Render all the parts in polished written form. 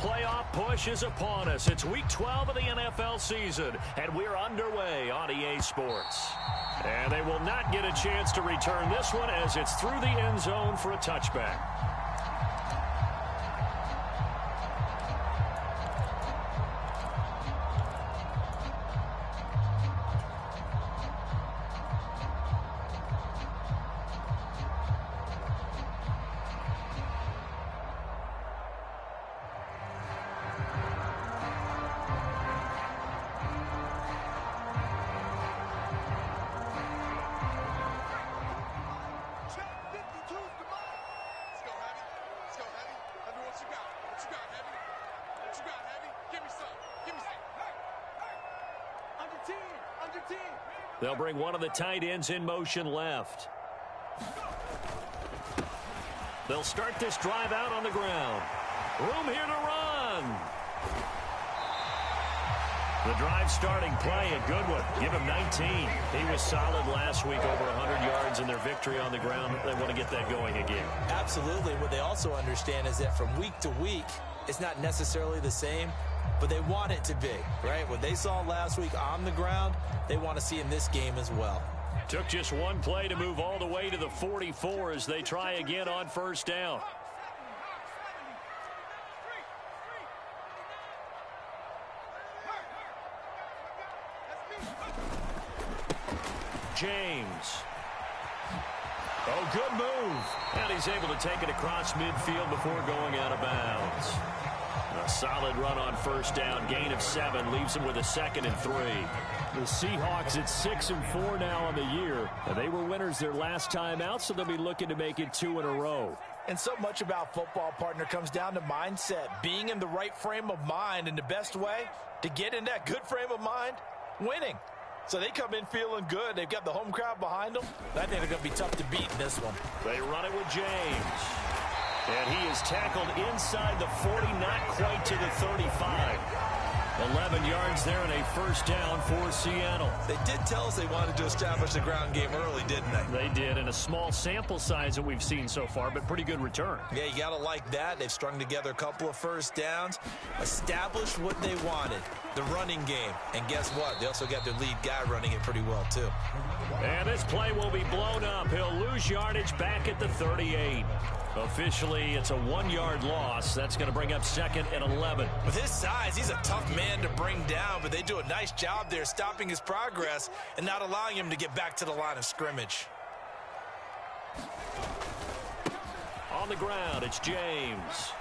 playoff push is upon us. It's Week 12 of the NFL season, and we're underway on EA Sports. And they will not get a chance to return this one as it's through the end zone for a touchback. They'll bring one of the tight ends in motion left. They'll start this drive out on the ground. Room here to run. The drive starting play, a good one. Give him 19. He was solid last week, over 100 yards in their victory on the ground. They want to get that going again. Absolutely. What they also understand is that from week to week, it's not necessarily the same, but they want it to be, right? What they saw last week on the ground, they want to see in this game as well. Took just one play to move all the way to the 44 as they try again on first down. James. Oh, good move. And he's able to take it across midfield before going out of bounds. A solid run on first down. Gain of 7 leaves him with a 2nd and 3. The Seahawks at 6-4 now on the year. They were winners their last time out, so they'll be looking to make it 2 in a row. And so much about football, partner, comes down to mindset. Being in the right frame of mind, and the best way to get in that good frame of mind, winning. So they come in feeling good. They've got the home crowd behind them. I think they're going to be tough to beat in this one. They run it with James. And he is tackled inside the 40, not quite to the 35. 11 yards there and a first down for Seattle. They did tell us they wanted to establish the ground game early, didn't they? They did, in a small sample size that we've seen so far, but pretty good return. Yeah, you got to like that. They've strung together a couple of first downs, established what they wanted, the running game. And guess what? They also got their lead guy running it pretty well, too. And this play will be blown up. He'll lose yardage back at the 38. Officially, it's a 1-yard loss. That's going to bring up 2nd and 11. With his size, he's a tough man to bring down, but they do a nice job there stopping his progress and not allowing him to get back to the line of scrimmage. On the ground, it's James.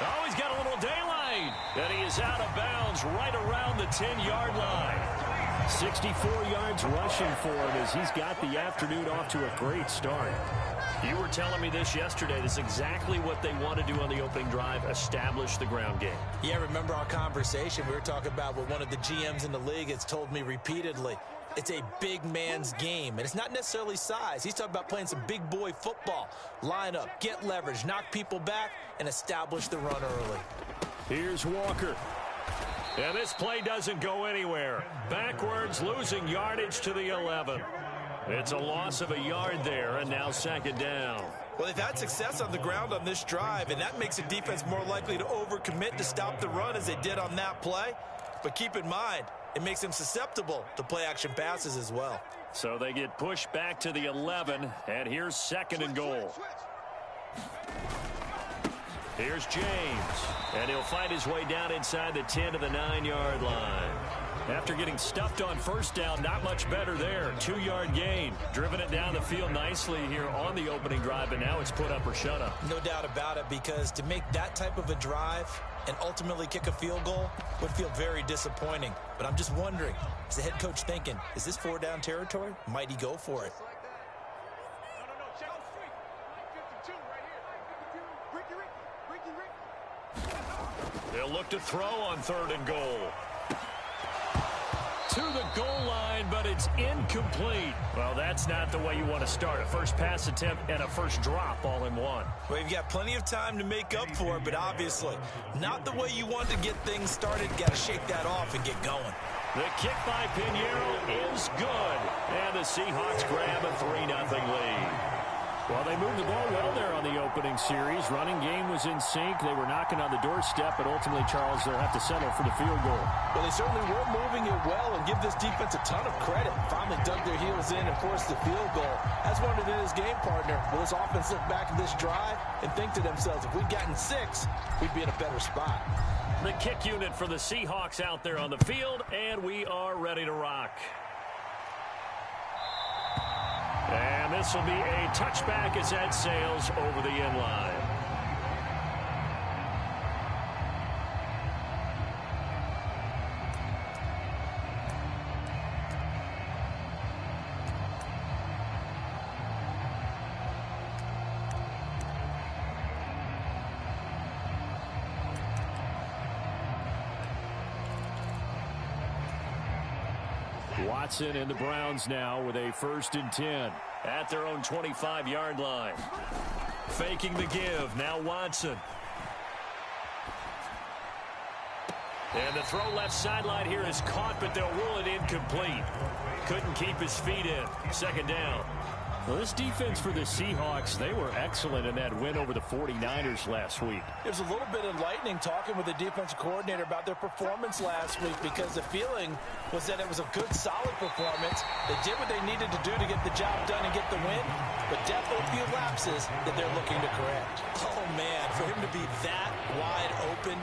Oh, he's got a little daylight. And he is out of bounds right around the 10-yard line. 64 yards rushing for him as he's got the afternoon off to a great start. You were telling me this yesterday. This is exactly what they want to do on the opening drive, establish the ground game. Yeah, remember our conversation? We were talking about what one of the GMs in the league has told me repeatedly. It's a big man's game, and it's not necessarily size. He's talking about playing some big boy football. Line up, get leverage, knock people back, and establish the run early. Here's Walker. And this play doesn't go anywhere. Backwards, losing yardage to the 11. It's a loss of a yard there, and now 2nd down. Well, they've had success on the ground on this drive, and that makes the defense more likely to overcommit to stop the run as they did on that play. But keep in mind, it makes them susceptible to play-action passes as well. So they get pushed back to the 11, and here's 2nd and goal. Here's James, and he'll find his way down inside the 10 to the 9-yard line. After getting stuffed on first down, not much better there. 2-yard gain. Driven it down the field nicely here on the opening drive, and now it's put up or shut up. No doubt about it, because to make that type of a drive and ultimately kick a field goal would feel very disappointing. But I'm just wondering, is the head coach thinking, is this 4-down territory? Might he go for it? They'll look to throw on 3rd and goal. To the goal line, but it's incomplete. Well, that's not the way you want to start. A first pass attempt and a first drop all in one. Well, you've got plenty of time to make up for it, but obviously not the way you want to get things started. Got to shake that off and get going. The kick by Pinheiro is good. And the Seahawks grab a 3-0 lead. Well, they moved the ball well there on the opening series. Running game was in sync. They were knocking on the doorstep, but ultimately, Charles, they'll have to settle for the field goal. Well, they certainly were moving it well, and give this defense a ton of credit. Finally dug their heels in and forced the field goal. As wanted in his game partner, will this offense look back at this drive and think to themselves, if we'd gotten 6, we'd be in a better spot. The kick unit for the Seahawks out there on the field, and we are ready to rock. And this will be a touchback as that sails over the end line. Watson and the Browns now with a 1st and 10 at their own 25-yard line. Faking the give. Now Watson. And the throw left sideline here is caught, but they'll rule it incomplete. Couldn't keep his feet in. 2nd down. Well, this defense for the Seahawks, they were excellent in that win over the 49ers last week. It was a little bit enlightening talking with the defensive coordinator about their performance last week, because the feeling was that it was a good, solid performance. They did what they needed to do to get the job done and get the win, but definitely a few lapses that they're looking to correct. Oh, man, for him to be that wide open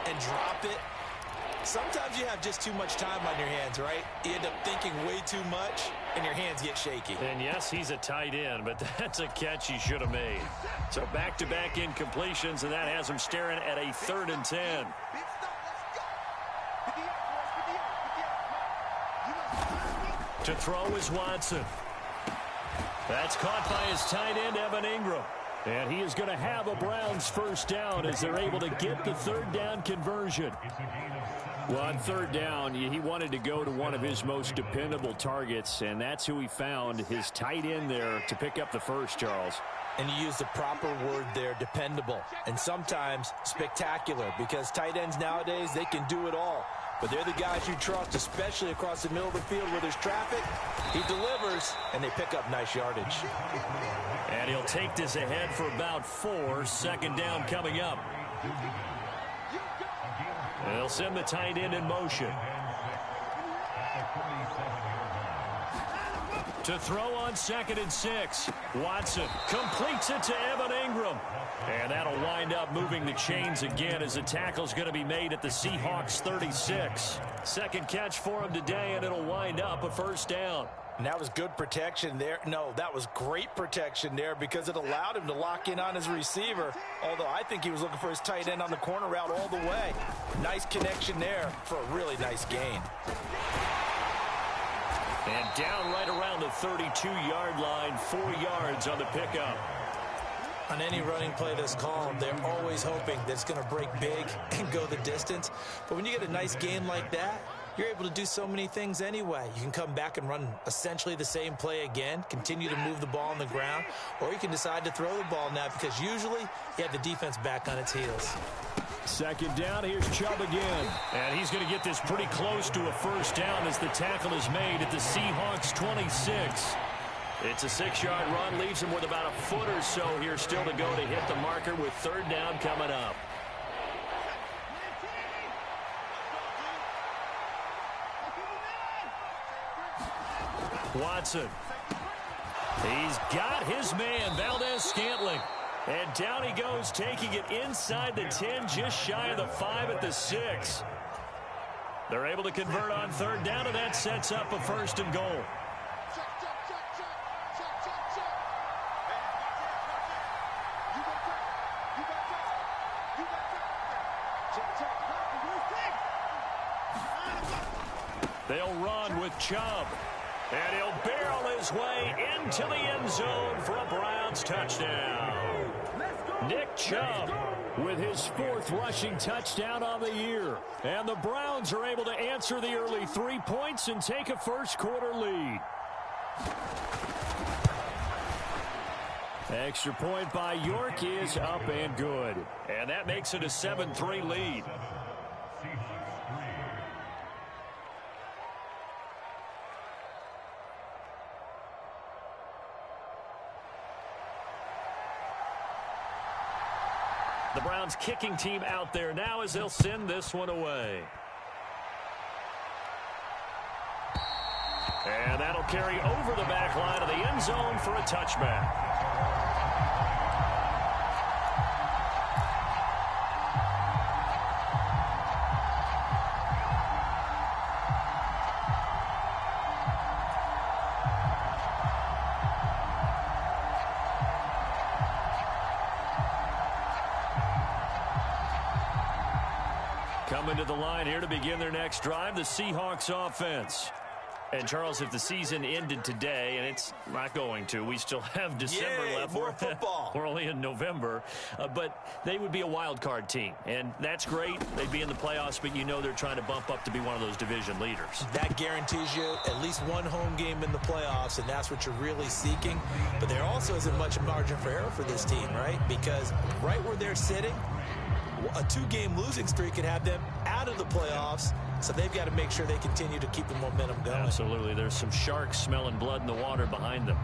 and drop it. Sometimes you have just too much time on your hands, right? You end up thinking way too much, and your hands get shaky. And yes, he's a tight end, but that's a catch he should have made. So back-to-back incompletions, and that has him staring at a 3rd and 10. To throw is Watson. That's caught by his tight end, Evan Ingram. And he is going to have a Browns 1st down as they're able to get the 3rd down conversion. Well, on 3rd down, he wanted to go to one of his most dependable targets, and that's who he found, his tight end there, to pick up the 1st, Charles. And you use the proper word there, dependable, and sometimes spectacular, because tight ends nowadays, they can do it all. But they're the guys you trust, especially across the middle of the field where there's traffic. He delivers, and they pick up nice yardage. And he'll take this ahead for about 4. 2nd down coming up. They'll send the tight end in motion. To throw on 2nd and 6. Watson completes it to Evan Ingram. And that'll wind up moving the chains again as the tackle's going to be made at the Seahawks 36. 2nd catch for him today, and it'll wind up a 1st down. And that was good protection there. No, that was great protection there, because it allowed him to lock in on his receiver, although I think he was looking for his tight end on the corner route all the way. Nice connection there for a really nice gain. And down right around the 32-yard line, 4 yards on the pickup. On any running play that's called, they're always hoping that it's going to break big and go the distance. But when you get a nice gain like that, you're able to do so many things anyway. You can come back and run essentially the same play again, continue to move the ball on the ground, or you can decide to throw the ball now, because usually you have the defense back on its heels. 2nd down, here's Chubb again. And he's going to get this pretty close to a 1st down as the tackle is made at the Seahawks 26. It's a 6-yard run, leaves him with about a foot or so here still to go to hit the marker with 3rd down coming up. Watson. He's got his man, Valdez-Scantling. And down he goes, taking it inside the 10, just shy of the 5 at the 6. They're able to convert on 3rd down, and that sets up a 1st and goal. They'll run with Chubb. And he'll barrel his way into the end zone for a Browns touchdown. Nick Chubb with his 4th rushing touchdown on the year. And the Browns are able to answer the early 3 points and take a 1st quarter lead. Extra point by York is up and good. And that makes it a 7-3 lead. The Browns kicking team out there now as they'll send this one away. And that'll carry over the back line of the end zone for a touchback. Coming to the line here to begin their next drive, the Seahawks offense. And, Charles, if the season ended today, and it's not going to, we still have December left. More football. We're only in November. But they would be a wild card team. And that's great. They'd be in the playoffs, but you know they're trying to bump up to be one of those division leaders. That guarantees you at least one home game in the playoffs, and that's what you're really seeking. But there also isn't much margin for error for this team, right? Because right where they're sitting, a two-game losing streak could have them out of the playoffs. So they've got to make sure they continue to keep the momentum going. Absolutely. There's some sharks smelling blood in the water behind them.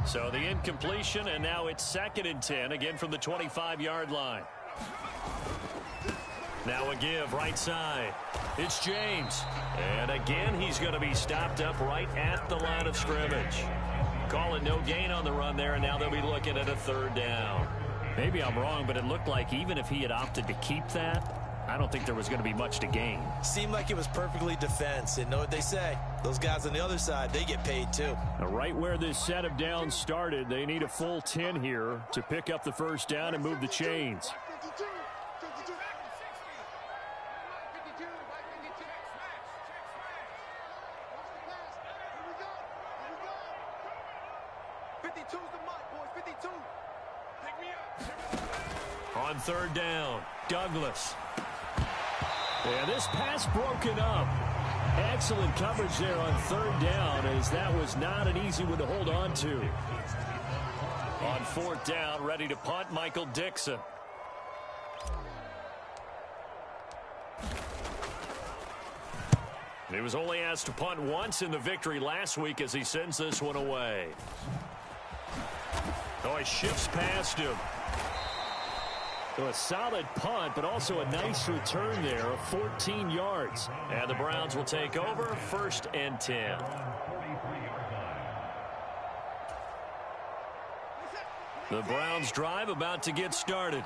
So the incompletion, and now it's 2nd and 10, again from the 25-yard line. Now a give, right side. It's James. And again, he's going to be stopped up right at the line of scrimmage. Call it no gain on the run there, and now they'll be looking at a 3rd down. Maybe I'm wrong, but it looked like even if he had opted to keep that, I don't think there was going to be much to gain. Seemed like it was perfectly defense. And know what they say? Those guys on the other side, they get paid too. Now, right where this set of downs started, they need a full 10 here to pick up the 1st down and move the chains. On 3rd down, Douglas. And this pass broken up. Excellent coverage there on 3rd down, as that was not an easy one to hold on to. On 4th down, ready to punt, Michael Dixon. He was only asked to punt once in the victory last week as he sends this one away. Oh, he shifts past him. So a solid punt, but also a nice return there of 14 yards. And the Browns will take over, 1st and 10. The Browns drive about to get started.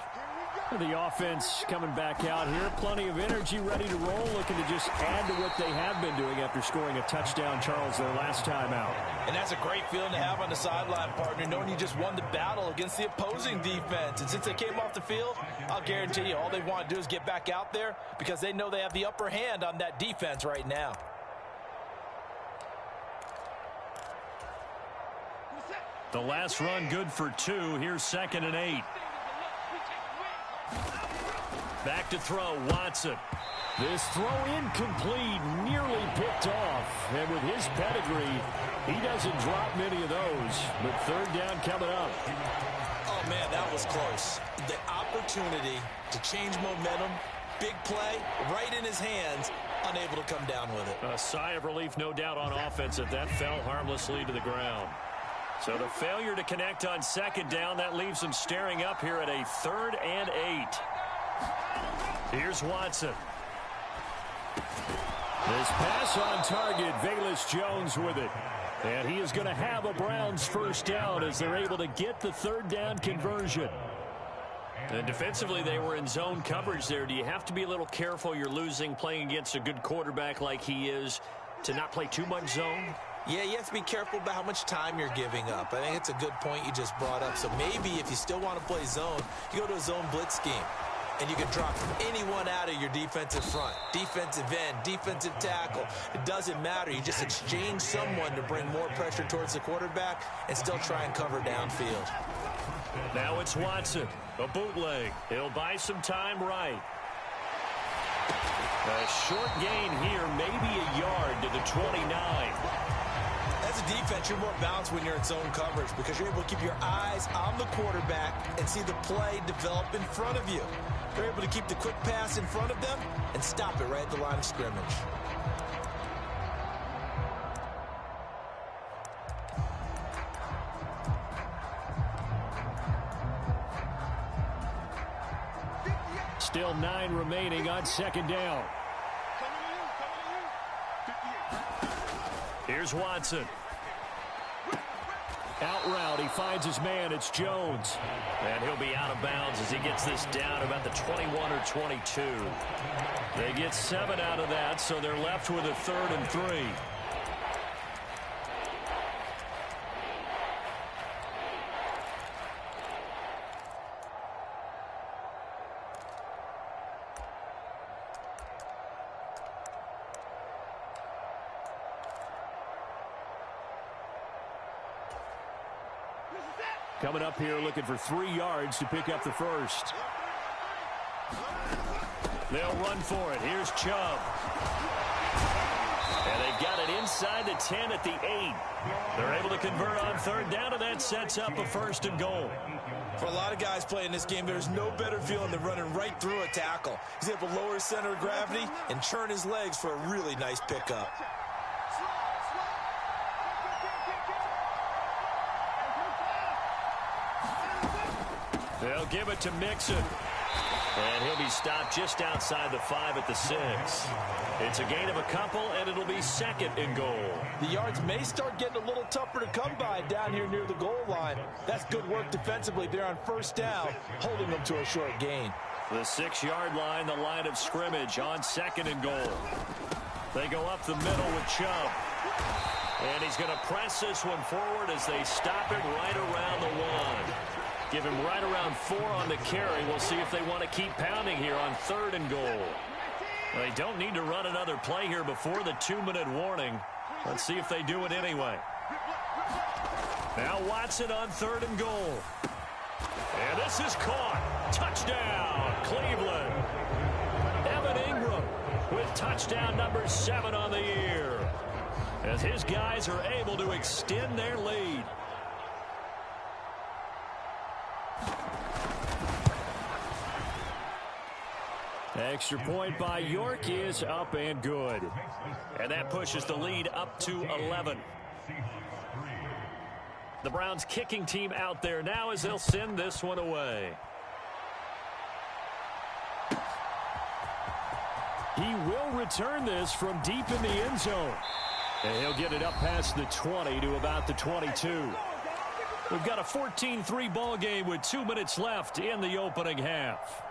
The offense coming back out here. Plenty of energy, ready to roll, looking to just add to what they have been doing after scoring a touchdown, Charles, their last time out. And that's a great feeling to have on the sideline, partner, knowing you just won the battle against the opposing defense. And since they came off the field, I'll guarantee you all they want to do is get back out there because they know they have the upper hand on that defense right now. The last run good for 2. Here's 2nd and 8. Back to throw, Watson. This throw incomplete, nearly picked off. And with his pedigree, he doesn't drop many of those. But 3rd down coming up. Oh, man, that was close. The opportunity to change momentum, big play, right in his hands, unable to come down with it. A sigh of relief, no doubt, on offense if that fell harmlessly to the ground. So the failure to connect on 2nd down, that leaves them staring up here at a 3rd and 8. Here's Watson. This pass on target, Velus Jones with it. And he is going to have a Browns 1st down as they're able to get the 3rd down conversion. And defensively, they were in zone coverage there. Do you have to be a little careful? You're losing, playing against a good quarterback like he is, to not play too much zone? Yeah, you have to be careful about how much time you're giving up. I think it's a good point you just brought up. So maybe if you still want to play zone, you go to a zone blitz scheme. And you can drop anyone out of your defensive front. Defensive end, defensive tackle. It doesn't matter. You just exchange someone to bring more pressure towards the quarterback and still try and cover downfield. Now it's Watson. A bootleg. He'll buy some time right. A short gain here, maybe a yard to the 29. As a defense, you're more balanced when you're in zone coverage because you're able to keep your eyes on the quarterback and see the play develop in front of you. You're able to keep the quick pass in front of them and stop it right at the line of scrimmage. Still 9 remaining on second down. Here's Watson. Out route, he finds his man. It's Jones. And he'll be out of bounds as he gets this down about the 21 or 22. They get 7 out of that, so they're left with a 3rd and 3. Coming up here looking for 3 yards to pick up the first. They'll run for it. Here's Chubb. And they've got it inside the 10 at the 8. They're able to convert on 3rd down, and that sets up a 1st and goal. For a lot of guys playing this game, there's no better feeling than running right through a tackle. He's able to lower his center of gravity and churn his legs for a really nice pickup. They'll give it to Mixon. And he'll be stopped just outside the 5 at the 6. It's a gain of a couple, and it'll be 2nd and goal. The yards may start getting a little tougher to come by down here near the goal line. That's good work defensively there on 1st down, holding them to a short gain. The 6-yard line, the line of scrimmage on 2nd and goal. They go up the middle with Chubb. And he's going to press this one forward as they stop him right around the 1. Give him right around 4 on the carry. We'll see if they want to keep pounding here on 3rd and goal. They don't need to run another play here before the 2-minute warning. Let's see if they do it anyway. Now Watson on 3rd and goal. And this is caught. Touchdown, Cleveland. Evan Ingram with touchdown number 7 on the year, as his guys are able to extend their lead. Extra point by York is up and good. And that pushes the lead up to 11. The Browns kicking team out there now as they'll send this one away. He will return this from deep in the end zone. And he'll get it up past the 20 to about the 22. We've got a 14-3 ball game with 2 minutes left in the opening half.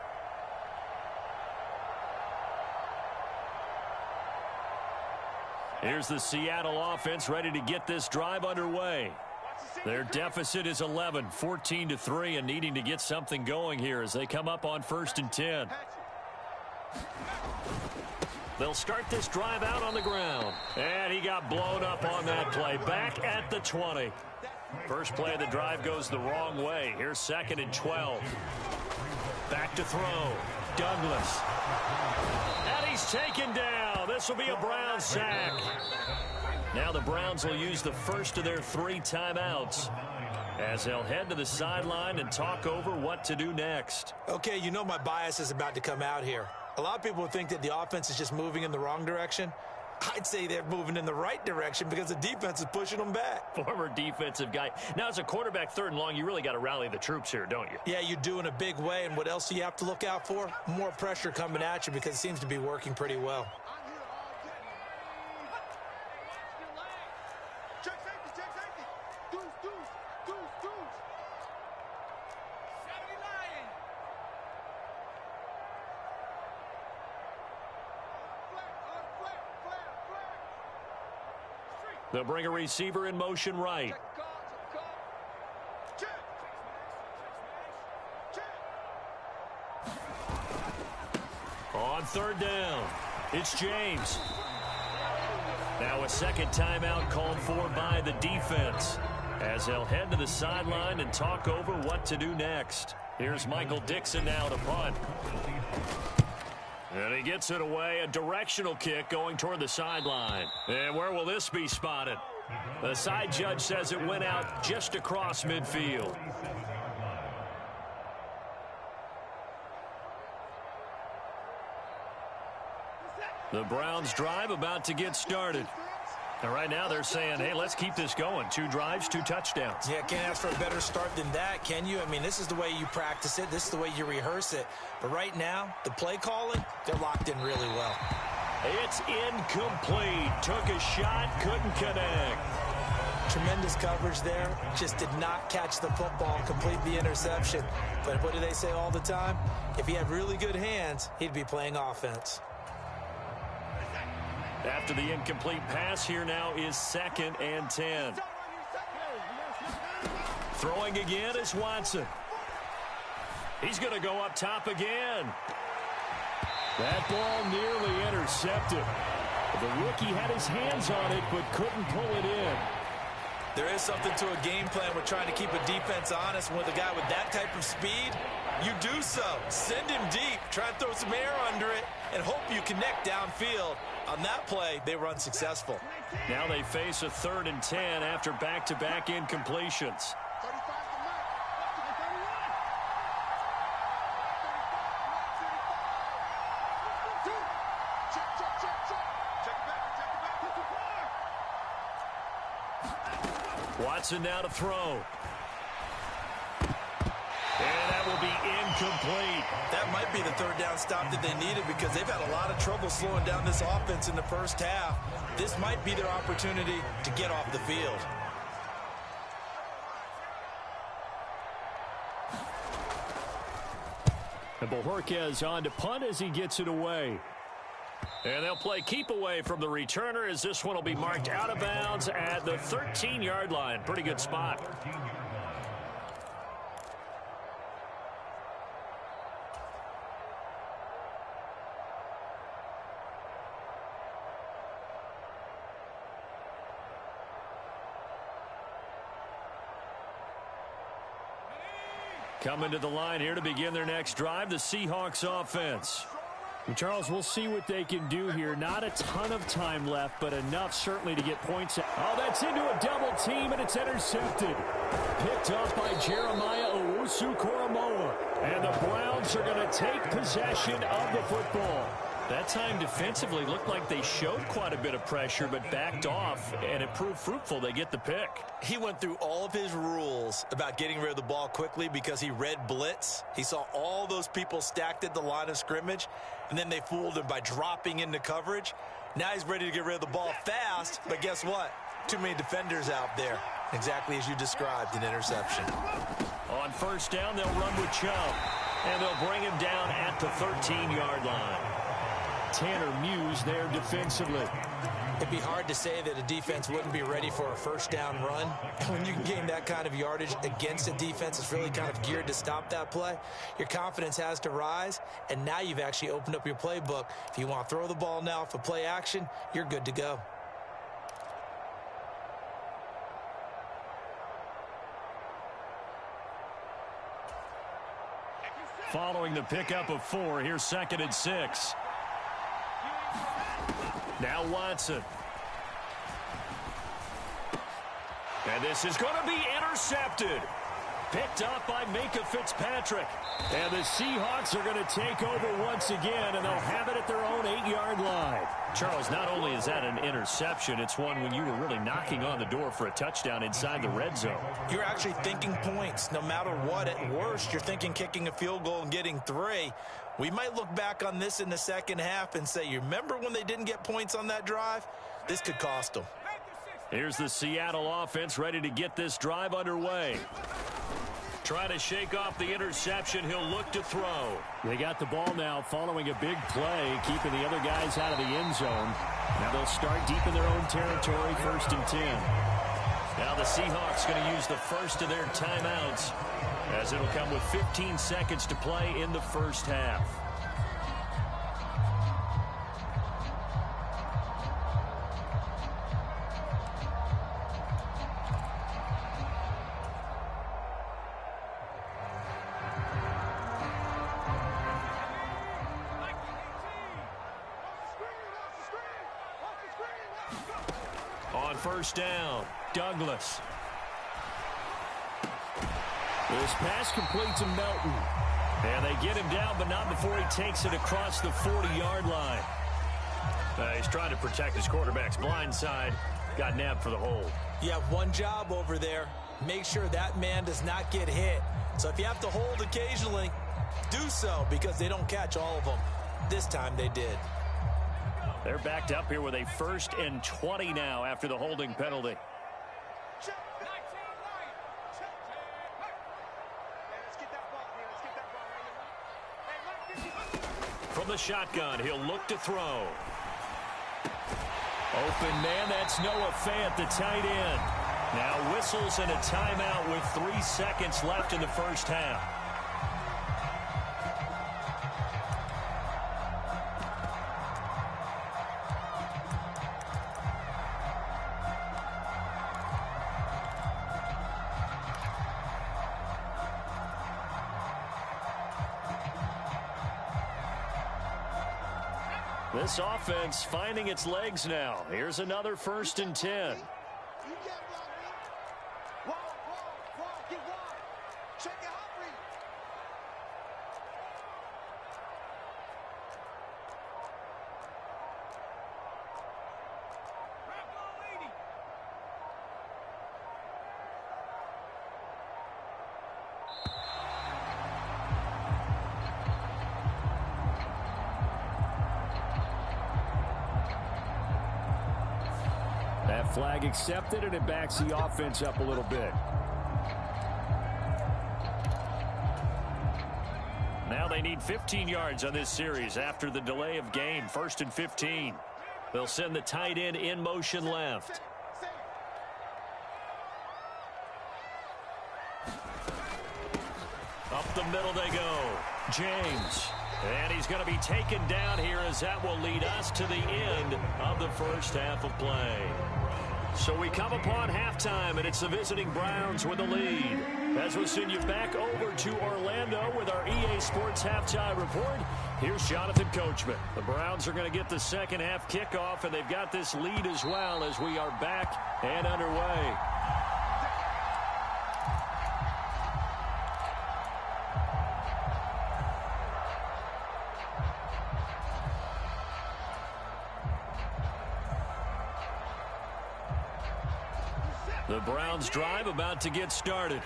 Here's the Seattle offense ready to get this drive underway. Their deficit is 11, 14-3, and needing to get something going here as they come up on 1st and 10. They'll start this drive out on the ground. And he got blown up on that play. Back at the 20. First play of the drive goes the wrong way. Here's 2nd and 12. Back to throw. Douglas. And he's taken down. This will be a Browns sack. Now the Browns will use the first of their 3 timeouts as they'll head to the sideline and talk over what to do next. Okay, you know my bias is about to come out here. A lot of people think that the offense is just moving in the wrong direction. I'd say they're moving in the right direction because the defense is pushing them back. Former defensive guy. Now, as a quarterback 3rd and long, you really got to rally the troops here, don't you? Yeah, you do in a big way. And what else do you have to look out for? More pressure coming at you because it seems to be working pretty well. They'll bring a receiver in motion right. On 3rd down, it's James. Now a 2nd timeout called for by the defense as they'll head to the sideline and talk over what to do next. Here's Michael Dixon now to punt. And he gets it away, a directional kick going toward the sideline. And where will this be spotted? The side judge says it went out just across midfield. The Browns drive about to get started. And right now they're saying, hey, let's keep this going. 2 drives, 2 touchdowns. Yeah, can't ask for a better start than that, can you? I mean, this is the way you practice it. This is the way you rehearse it. But right now, the play calling, they're locked in really well. It's incomplete. Took a shot, couldn't connect. Tremendous coverage there. Just did not catch the football and complete the interception. But what do they say all the time? If he had really good hands, he'd be playing offense. After the incomplete pass, here now is 2nd and 10. Throwing again is Watson. He's going to go up top again. That ball nearly intercepted. The rookie had his hands on it but couldn't pull it in. There is something to a game plan with trying to keep a defense honest. With a guy with that type of speed, you do so. Send him deep. Try and throw some air under it and hope you connect downfield. On that play, they were unsuccessful. Now they face a 3rd and 10 after back-to-back incompletions. Watson now to throw. And that will be incomplete. That might be the 3rd down stop that they needed because they've had a lot of trouble slowing down this offense in the first half. This might be their opportunity to get off the field. And Bojorquez on to punt as he gets it away. And they'll play keep away from the returner as this one will be marked out of bounds at the 13-yard line. Pretty good spot. Coming to the line here to begin their next drive, the Seahawks offense. And Charles, we'll see what they can do here. Not a ton of time left, but enough certainly to get points. Oh, that's into a double team, and it's intercepted. Picked up by Jeremiah Owusu-Koramoah. And the Browns are going to take possession of the football. That time defensively looked like they showed quite a bit of pressure, but backed off, and it proved fruitful. They get the pick. He went through all of his rules about getting rid of the ball quickly because he read blitz. He saw all those people stacked at the line of scrimmage, and then they fooled him by dropping into coverage. Now he's ready to get rid of the ball fast, but guess what? Too many defenders out there. Exactly as you described, an interception. On 1st down, they'll run with Chubb, and they'll bring him down at the 13-yard line. Tanner Muse there defensively. It'd be hard to say that a defense wouldn't be ready for a 1st down run. When you can gain that kind of yardage against a defense that's really kind of geared to stop that play, your confidence has to rise, and now you've actually opened up your playbook. If you want to throw the ball now for play action, you're good to go. Following the pickup of 4, here's 2nd and 6. Now Watson. And this is going to be intercepted. Picked up by Minka Fitzpatrick. And the Seahawks are going to take over once again, and they'll have it at their own 8-yard line. Charles, not only is that an interception, it's one when you were really knocking on the door for a touchdown inside the red zone. You're actually thinking points. No matter what, at worst, you're thinking kicking a field goal and getting 3. We might look back on this in the second half and say, you remember when they didn't get points on that drive? This could cost them. Here's the Seattle offense ready to get this drive underway. Trying to shake off the interception. He'll look to throw. They got the ball now following a big play, keeping the other guys out of the end zone. Now they'll start deep in their own territory, 1st and 10. Now the Seahawks going to use the first of their timeouts, as it'll come with 15 seconds to play in the first half. On 1st down, Douglas. This pass complete to Melton. And they get him down, but not before he takes it across the 40-yard line. He's trying to protect his quarterback's blind side. got nabbed for the hold. You have one job over there. Make sure that man does not get hit. So if you have to hold occasionally, do so, because they don't catch all of them. This time they did. They're backed up here with a 1st and 20 now after the holding penalty. From the shotgun, he'll look to throw. Open man, that's Noah Fant, the tight end. Now whistles and a timeout with 3 seconds left in the first half. This offense finding its legs now. Here's another 1st and 10. That flag accepted, and it backs the offense up a little bit. Now they need 15 yards on this series after the delay of game. 1st and 15. They'll send the tight end in motion left. Up the middle they go. James. And he's going to be taken down here, as that will lead us to the end of the first half of play. So we come upon halftime, and it's the visiting Browns with the lead. As we send you back over to Orlando with our EA Sports Halftime Report, here's Jonathan Coachman. The Browns are going to get the second half kickoff, and they've got this lead as well as we are back and underway. The Browns drive about to get started.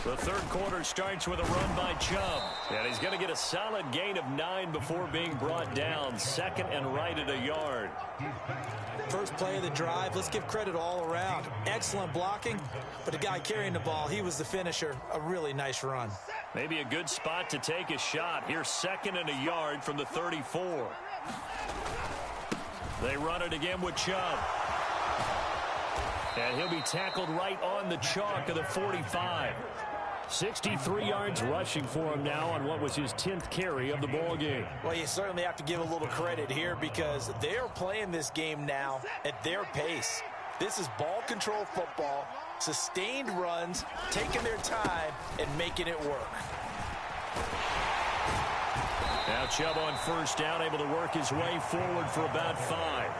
The third quarter starts with a run by Chubb. And he's going to get a solid gain of 9 before being brought down. 2nd and right at a yard. First play of the drive, let's give credit all around. Excellent blocking, but the guy carrying the ball, he was the finisher. A really nice run. Maybe a good spot to take a shot. Here's 2nd and a yard from the 34. They run it again with Chubb. And he'll be tackled right on the chalk of the 45. 63 yards rushing for him now on what was his 10th carry of the ball game. Well, you certainly have to give a little credit here, because they're playing this game now at their pace. This is ball control football, sustained runs, taking their time and making it work. Now Chubb on first down, able to work his way forward for about 5.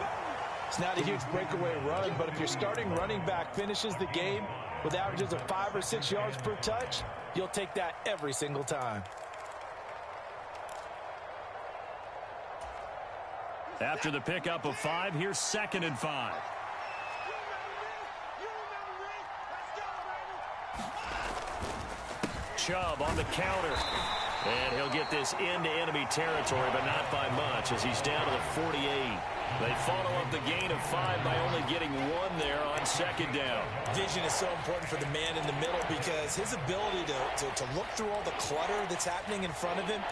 It's not a huge breakaway run, but if your starting running back finishes the game with averages of 5 or 6 yards per touch, you'll take that every single time. After the pickup of 5, here's 2nd and 5. Chubb on the counter. And he'll get this into enemy territory, but not by much, as he's down to the 48. They follow up the gain of 5 by only getting 1 there on 2nd down. Vision is so important for the man in the middle, because his ability to look through all the clutter that's happening in front of him,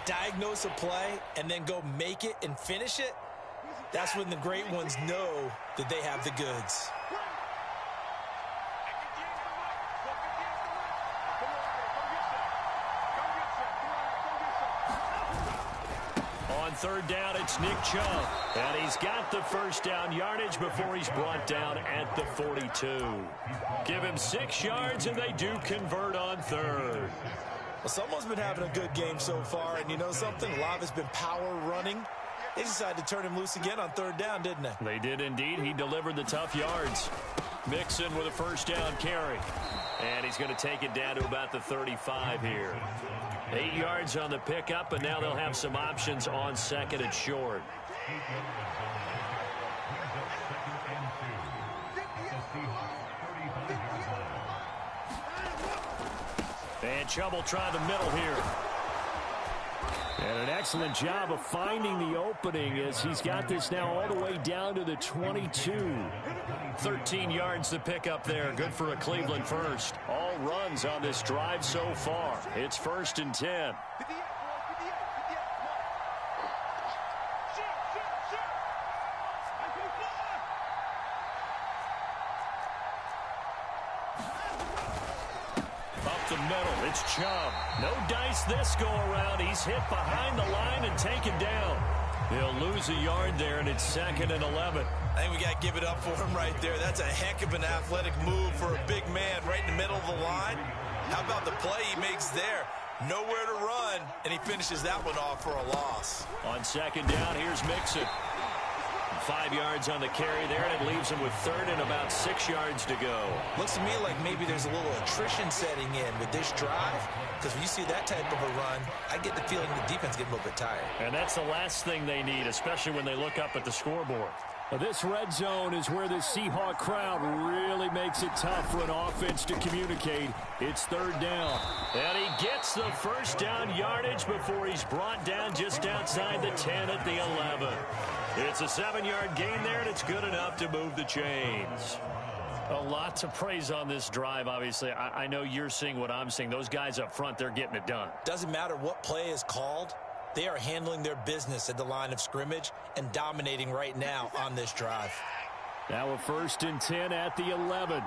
diagnose a play, and then go make it and finish it, that's when the great ones know that they have the goods. On 3rd down, it's Nick Chubb. And he's got the first down yardage before he's brought down at the 42. Give him 6 yards, and they do convert on 3rd. Well, someone's been having a good game so far, and you know something? A lot of it's been power running. They decided to turn him loose again on 3rd down, didn't they? They did indeed. He delivered the tough yards. Mixon with a first down carry. And he's going to take it down to about the 35 here. 8 yards on the pickup, and now they'll have some options on 2nd and short. And trouble trying the middle here. And an excellent job of finding the opening as he's got this now all the way down to the 22. 13 yards to pick up there. Good for a Cleveland first. All runs on this drive so far. It's 1st and 10. The middle, it's Chubb. No dice this go around. He's hit behind the line and taken down. He'll lose a yard there, and it's 2nd and 11. I think we got to give it up for him right there. That's a heck of an athletic move for a big man right in the middle of the line. How about the play he makes there? Nowhere to run, and he finishes that one off for a loss. On 2nd down, here's Mixon. 5 yards on the carry there, and it leaves him with 3rd and about 6 yards to go. Looks to me like maybe there's a little attrition setting in with this drive, because when you see that type of a run, I get the feeling the defense getting a little bit tired. And that's the last thing they need, especially when they look up at the scoreboard. This red zone is where the Seahawk crowd really makes it tough for an offense to communicate. It's 3rd down. And he gets the first down yardage before he's brought down just outside the 10 at the 11. It's a 7-yard gain there, and it's good enough to move the chains. A lot to praise on this drive, obviously. I know you're seeing what I'm seeing. Those guys up front, they're getting it done. Doesn't matter what play is called. They are handling their business at the line of scrimmage and dominating right now on this drive. Now a 1st and 10 at the 11.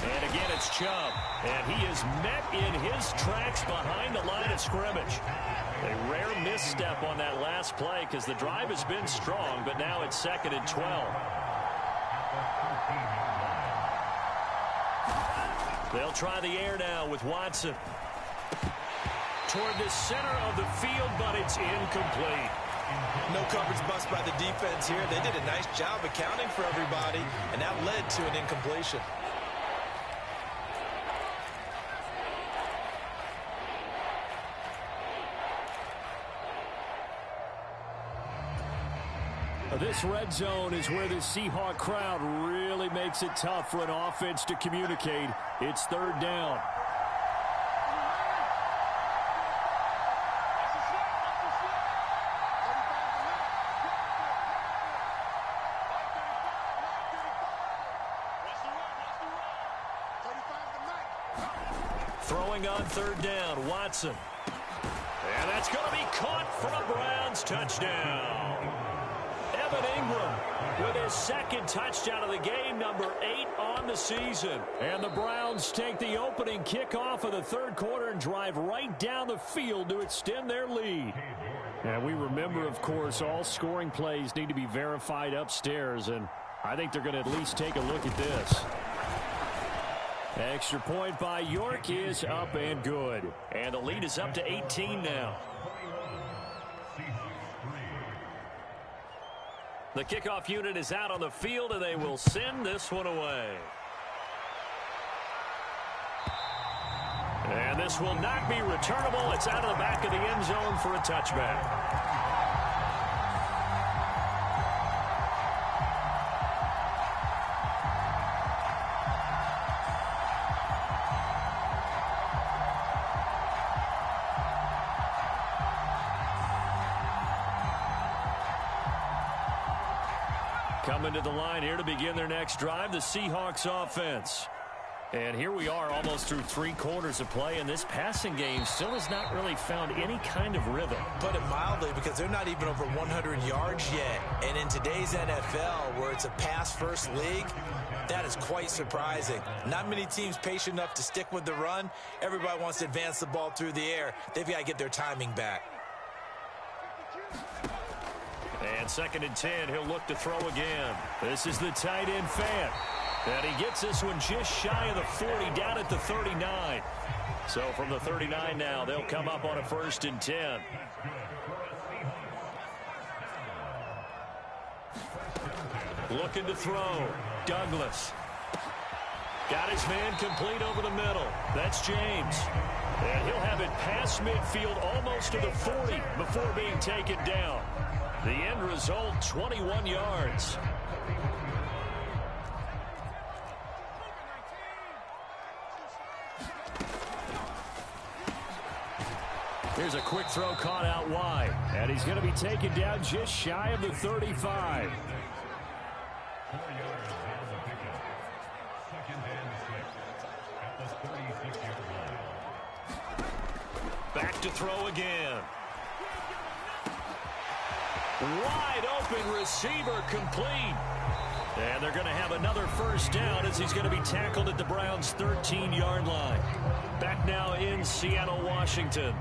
And again, it's Chubb. And he is met in his tracks behind the line of scrimmage. A rare misstep on that last play because the drive has been strong, but now it's 2nd and 12. They'll try the air now with Watson. Toward the center of the field, but it's incomplete. No coverage bust by the defense here. They did a nice job accounting for everybody, and that led to an incompletion. This red zone is where the Seahawk crowd really makes it tough for an offense to communicate. It's 3rd down. Throwing on 3rd down, Watson. And that's going to be caught for a Browns touchdown. Ingram with his 2nd touchdown of the game, number 8 on the season. And the Browns take the opening kickoff of the 3rd quarter and drive right down the field to extend their lead. And we remember, of course, all scoring plays need to be verified upstairs, and I think they're going to at least take a look at this. Extra point by York is up and good. And the lead is up to 18 now. The kickoff unit is out on the field, and they will send this one away. And this will not be returnable. It's out of the back of the end zone for a touchback. Coming to the line here to begin their next drive, the Seahawks offense. And here we are almost through 3 quarters of play, and this passing game still has not really found any kind of rhythm. Put it mildly, because they're not even over 100 yards yet. And in today's NFL, where it's a pass-first league, that is quite surprising. Not many teams patient enough to stick with the run. Everybody wants to advance the ball through the air. They've got to get their timing back. And 2nd and 10, he'll look to throw again. This is the tight end Fant. And he gets this one just shy of the 40, down at the 39. So from the 39 now, they'll come up on a 1st and 10. Looking to throw. Douglas. Got his man complete over the middle. That's James. And he'll have it past midfield almost to the 40 before being taken down. The end result, 21 yards. Here's a quick throw caught out wide. And he's going to be taken down just shy of the 35. Back to throw again. Wide open receiver complete. And they're going to have another first down as he's going to be tackled at the Browns' 13-yard line. Back now in Seattle, Washington.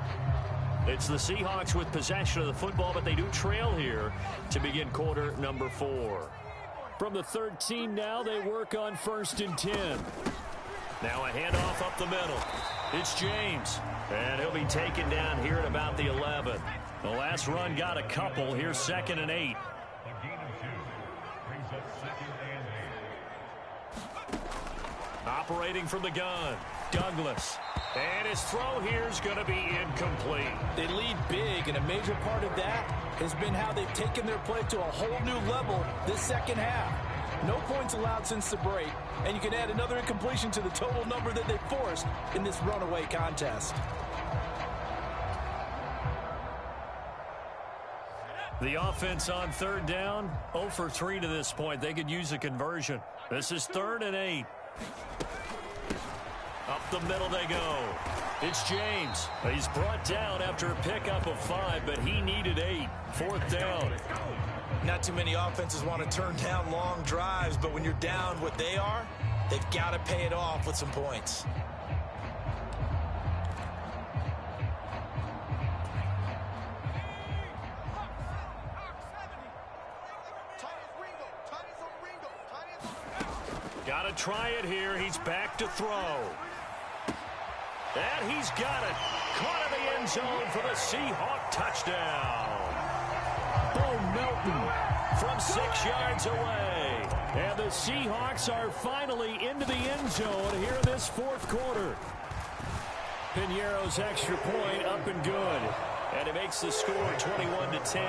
It's the Seahawks with possession of the football, but they do trail here to begin quarter number 4. From the 13 now, they work on 1st and 10. Now a handoff up the middle. It's James. And he'll be taken down here at about the 11. The last run got a couple. Here's 2nd and 8. Operating from the gun, Douglas. And his throw here is going to be incomplete. They lead big, and a major part of that has been how they've taken their play to a whole new level this second half. No points allowed since the break, and you can add another incompletion to the total number that they forced in this runaway contest. The offense on 3rd down, 0 for 3 to this point. They could use a conversion. This is 3rd and 8. Up the middle they go. It's James. He's brought down after a pickup of 5, but he needed 8. 4th down. Not too many offenses want to turn down long drives, but when you're down what they are, they've got to pay it off with some points. Got to try it here. He's back to throw. And he's got it. Caught in the end zone for the Seahawk touchdown. Bo Melton from 6 yards away. And the Seahawks are finally into the end zone here in this 4th quarter. Piñeiro's extra point up and good. And it makes the score 21-10.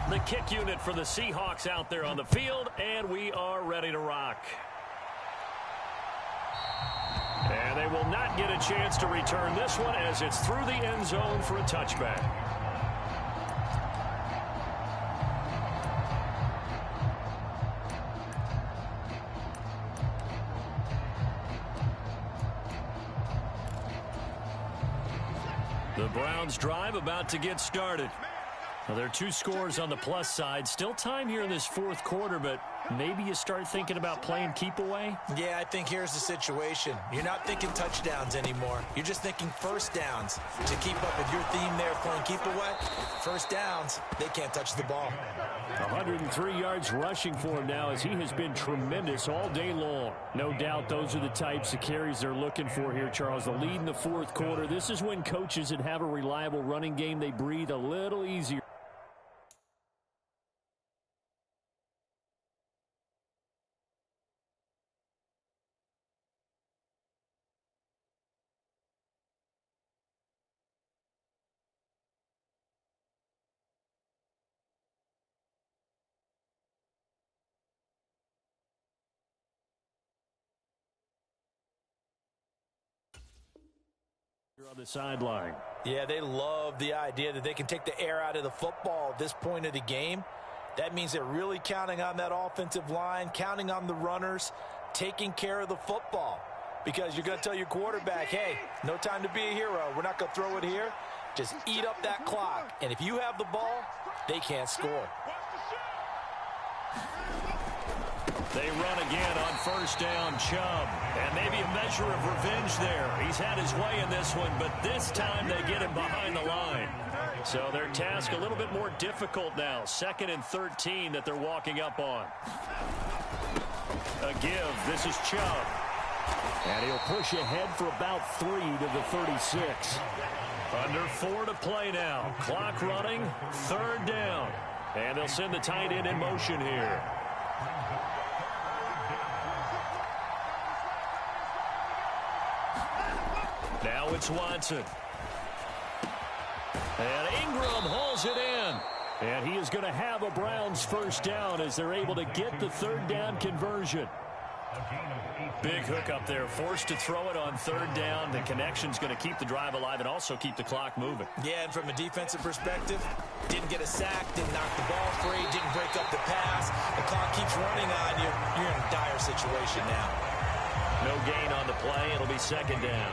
The kick unit for the Seahawks out there on the field, and we are ready to rock. And they will not get a chance to return this one as it's through the end zone for a touchback. The Browns drive about to get started. Well, there are 2 scores on the plus side. Still time here in this 4th quarter, but maybe you start thinking about playing keep away? Yeah, I think here's the situation. You're not thinking touchdowns anymore. You're just thinking first downs. To keep up with your theme there, playing keep away, first downs, they can't touch the ball. 103 yards rushing for him now as he has been tremendous all day long. No doubt those are the types of carries they're looking for here, Charles. The lead in the 4th quarter. This is when coaches that have a reliable running game, they breathe a little easier. On the sideline. Yeah, they love the idea that they can take the air out of the football at this point of the game. That means they're really counting on that offensive line, counting on the runners, taking care of the football. Because you're going to tell your quarterback, hey, no time to be a hero. We're not going to throw it here. Just eat up that clock. And if you have the ball, they can't score. They run again on 1st down, Chubb. And maybe a measure of revenge there. He's had his way in this one, but this time they get him behind the line. So their task a little bit more difficult now. 2nd and 13 that they're walking up on. A give. This is Chubb. And he'll push ahead for about 3 to the 36. Under 4 to play now. Clock running. 3rd down. And they'll send the tight end in motion here. Now it's Watson. And Ingram hauls it in. And he is going to have a Browns first down as they're able to get the third down conversion. Big hook up there, forced to throw it on third down. The connection's going to keep the drive alive and also keep the clock moving. Yeah, and from a defensive perspective, didn't get a sack, didn't knock the ball free, didn't break up the pass. The clock keeps running on you. You're in a dire situation now. No gain on the play. It'll be second down.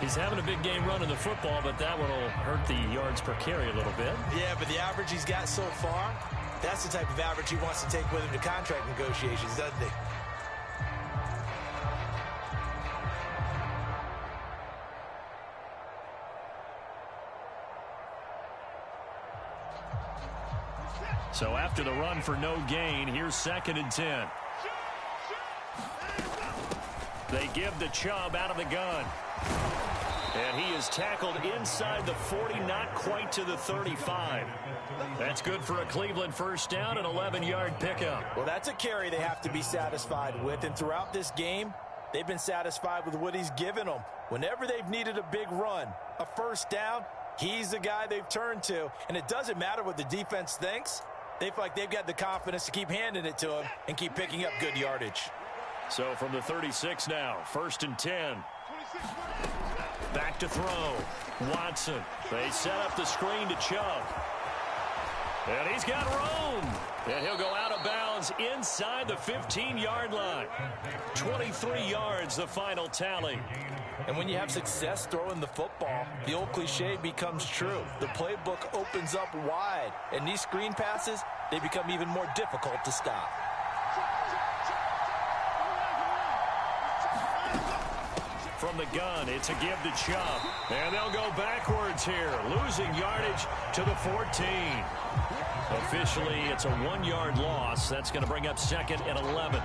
He's having a big game running the football, but that one will hurt the yards per carry a little bit. Yeah, but the average he's got so far, that's the type of average he wants to take with him to contract negotiations, doesn't he? So after the run for no gain, here's 2nd and 10. They give to Chubb out of the gun. And he is tackled inside the 40, not quite to the 35. That's good for a Cleveland first down, an 11-yard pickup. Well, that's a carry they have to be satisfied with. And throughout this game, they've been satisfied with what he's given them. Whenever they've needed a big run, a first down, he's the guy they've turned to. And it doesn't matter what the defense thinks. They feel like they've got the confidence to keep handing it to him and keep picking up good yardage. So from the 36 now, 1st and 10. Back to throw. Watson. They set up the screen to Chubb. And he's got room. And he'll go out of bounds inside the 15-yard line. 23 yards, the final tally. And when you have success throwing the football, the old cliche becomes true. The playbook opens up wide. And these screen passes, they become even more difficult to stop. From the gun, it's a give to Chubb. And they'll go backwards here, losing yardage to the 14. Officially, it's a 1-yard loss. That's going to bring up 2nd and 11.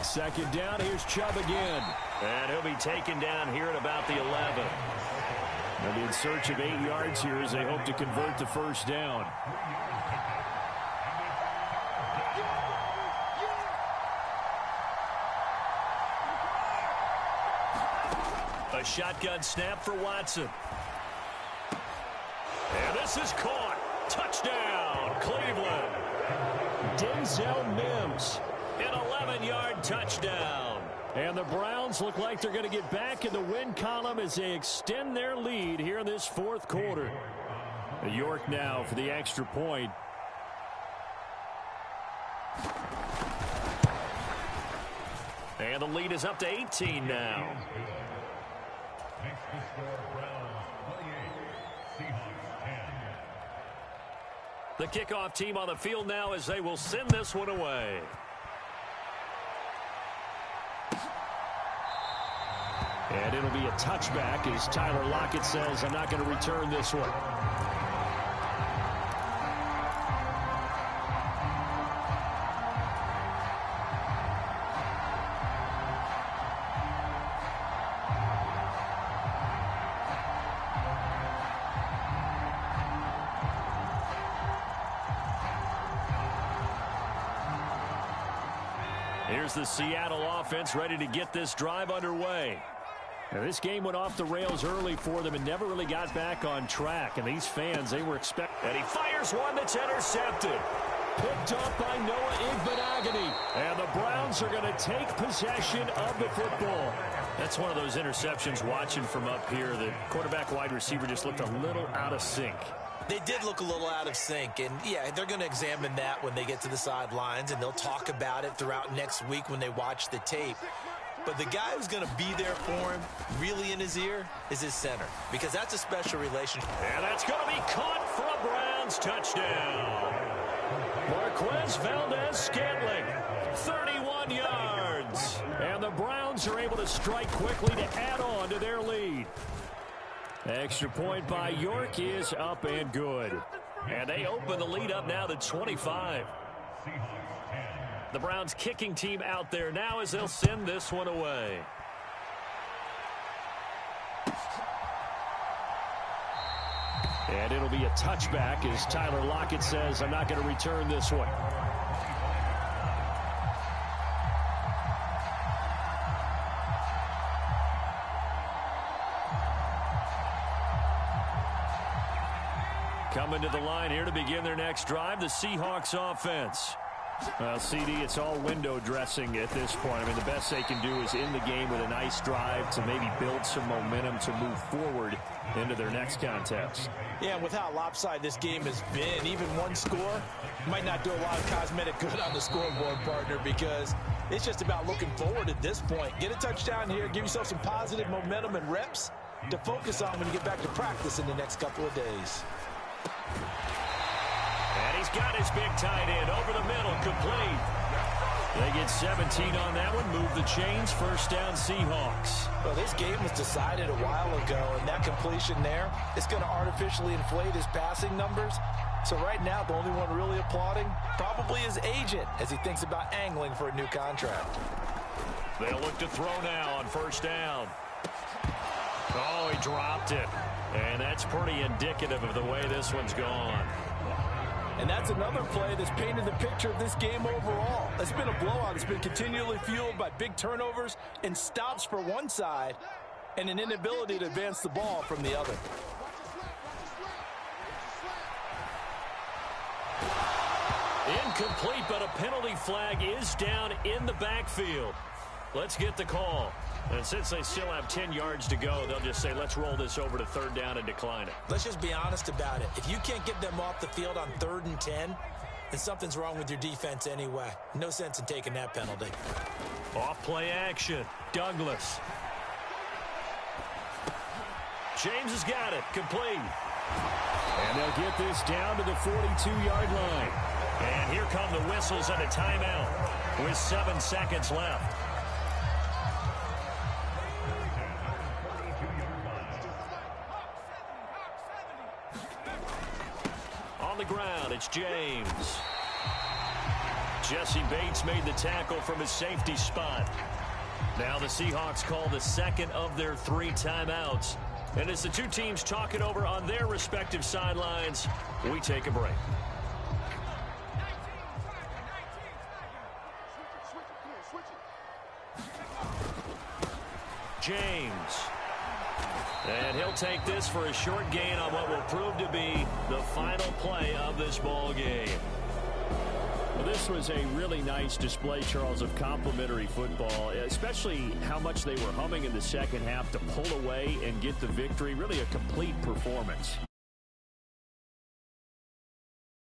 Second down, here's Chubb again. And he'll be taken down here at about the 11. They'll be in search of 8 yards here as they hope to convert the first down. A shotgun snap for Watson. And this is caught. Touchdown, Cleveland. Denzel Mims. An 11-yard touchdown. And the Browns look like they're going to get back in the win column as they extend their lead here in this 4th quarter. York now for the extra point. And the lead is up to 18 now. The kickoff team on the field now as they will send this one away. And it'll be a touchback as Tyler Lockett says, I'm not going to return this one. Here's the Seattle offense ready to get this drive underway. Now, this game went off the rails early for them and never really got back on track. And these fans, they were expecting. And he fires one that's intercepted. Picked up by Noah Igbenogany. And the Browns are going to take possession of the football. That's one of those interceptions watching from up here. The quarterback wide receiver just looked a little out of sync. They did look a little out of sync, and yeah, they're going to examine that when they get to the sidelines, and they'll talk about it throughout next week when they watch the tape. But the guy who's going to be there for him, really in his ear, is his center, because that's a special relationship. And that's going to be caught for a Browns touchdown. Marquez Valdez-Scantling, 31 yards. And the Browns are able to strike quickly to add on to their lead. Extra point by York is up and good. And they open the lead up now to 25. The Browns kicking team out there now as they'll send this one away. And it'll be a touchback as Tyler Lockett says, I'm not going to return this one. Coming to the line here to begin their next drive, the Seahawks offense. Well, CD, it's all window dressing at this point. I mean, the best they can do is in the game with a nice drive to maybe build some momentum to move forward into their next contest. Yeah, and with how lopsided this game has been, even one score might not do a lot of cosmetic good on the scoreboard, partner, because it's just about looking forward at this point. Get a touchdown here, give yourself some positive momentum and reps to focus on when you get back to practice in the next couple of days. And he's got his big tight end over the middle, complete. They get 17 on that one, move the chains, first down Seahawks. Well, this game was decided a while ago, and that completion there is going to artificially inflate his passing numbers. So right now, the only one really applauding probably his agent as he thinks about angling for a new contract. They'll look to throw now on first down. Oh, he dropped it. And that's pretty indicative of the way this one's gone. And that's another play that's painted the picture of this game overall. It's been a blowout. It's been continually fueled by big turnovers and stops for one side and an inability to advance the ball from the other. Incomplete, but a penalty flag is down in the backfield. Let's get the call. And since they still have 10 yards to go, they'll just say, let's roll this over to third down and decline it. Let's just be honest about it. If you can't get them off the field on 3rd and 10, then something's wrong with your defense anyway. No sense in taking that penalty. Off play action. Douglas. James has got it. Complete. And they'll get this down to the 42-yard line. And here come the whistles and a timeout with 7 seconds left. On the ground, it's James. Jesse Bates made the tackle from his safety spot. Now the Seahawks call the second of their 3 timeouts. And as the two teams talk it over on their respective sidelines, we take a break. James. And he'll take this for a short gain on what will prove to be the final play of this ball game. Well, this was a really nice display, Charles, of complimentary football, especially how much they were humming in the second half to pull away and get the victory. Really a complete performance.